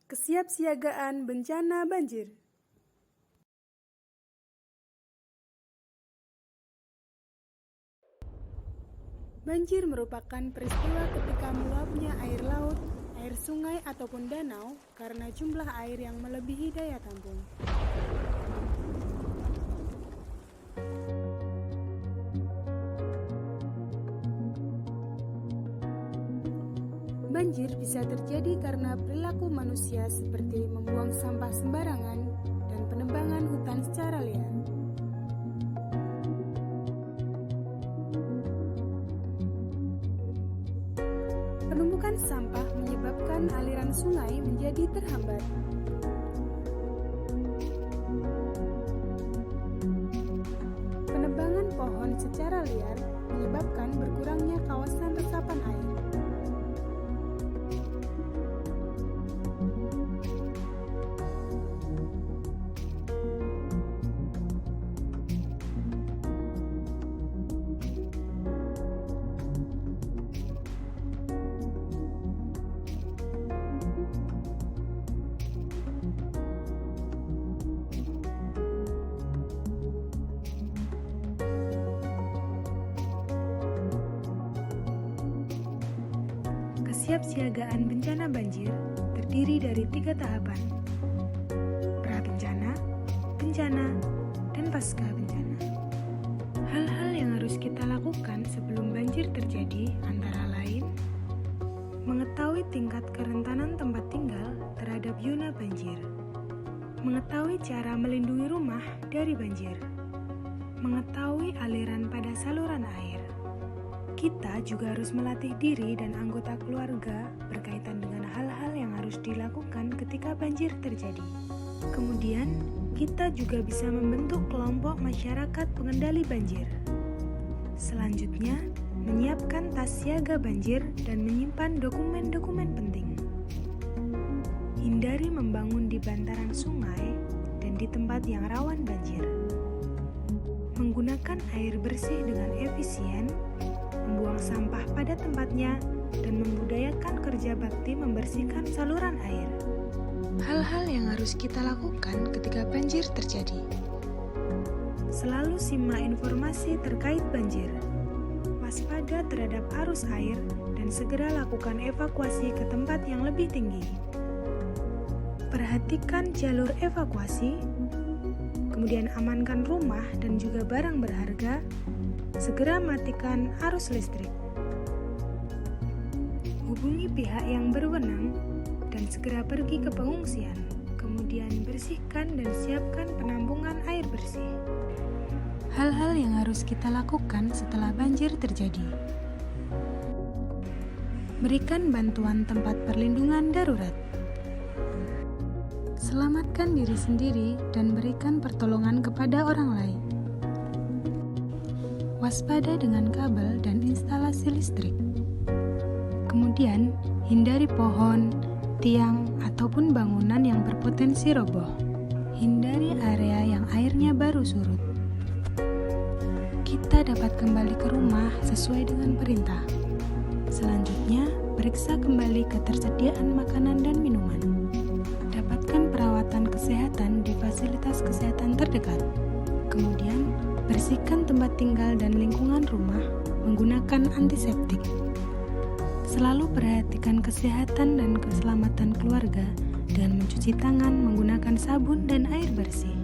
Kesiapsiagaan bencana banjir. Banjir merupakan peristiwa ketika meluapnya air laut, air sungai ataupun danau karena jumlah air yang melebihi daya tampung. Banjir bisa terjadi karena perilaku manusia seperti membuang sampah sembarangan dan penebangan hutan secara liar. Penumpukan sampah menyebabkan aliran sungai menjadi terhambat. Penebangan pohon secara liar menyebabkan berkurangnya kawasan resapan air. Kesiapsiagaan bencana banjir terdiri dari 3 tahapan: pra-bencana, bencana, dan pasca bencana. Hal-hal yang harus kita lakukan sebelum banjir terjadi antara lain: mengetahui tingkat kerentanan tempat tinggal terhadap zona banjir, mengetahui cara melindungi rumah dari banjir, mengetahui aliran pada saluran air. Kita juga harus melatih diri dan anggota keluarga berkaitan dengan hal-hal yang harus dilakukan ketika banjir terjadi. Kemudian, kita juga bisa membentuk kelompok masyarakat pengendali banjir. Selanjutnya, menyiapkan tas siaga banjir dan menyimpan dokumen-dokumen penting. Hindari membangun di bantaran sungai dan di tempat yang rawan banjir. Menggunakan air bersih dengan efisien, membuang sampah pada tempatnya, dan membudayakan kerja bakti membersihkan saluran air. Hal-hal yang harus kita lakukan ketika banjir terjadi: selalu simak informasi terkait banjir, waspada terhadap arus air, dan segera lakukan evakuasi ke tempat yang lebih tinggi. Perhatikan jalur evakuasi, kemudian amankan rumah dan juga barang berharga. Segera matikan arus listrik. Hubungi pihak yang berwenang dan segera pergi ke pengungsian. Kemudian bersihkan dan siapkan penampungan air bersih. Hal-hal yang harus kita lakukan setelah banjir terjadi: berikan bantuan tempat perlindungan darurat, selamatkan diri sendiri dan berikan pertolongan kepada orang lain. Waspada dengan kabel dan instalasi listrik. Kemudian, hindari pohon, tiang, ataupun bangunan yang berpotensi roboh. Hindari area yang airnya baru surut. Kita dapat kembali ke rumah sesuai dengan perintah. Selanjutnya, periksa kembali ketersediaan makanan dan minuman. Dapatkan perawatan kesehatan di fasilitas kesehatan terdekat. Kemudian, bersihkan tempat tinggal dan lingkungan rumah menggunakan antiseptik. Selalu perhatikan kesehatan dan keselamatan keluarga dengan mencuci tangan menggunakan sabun dan air bersih.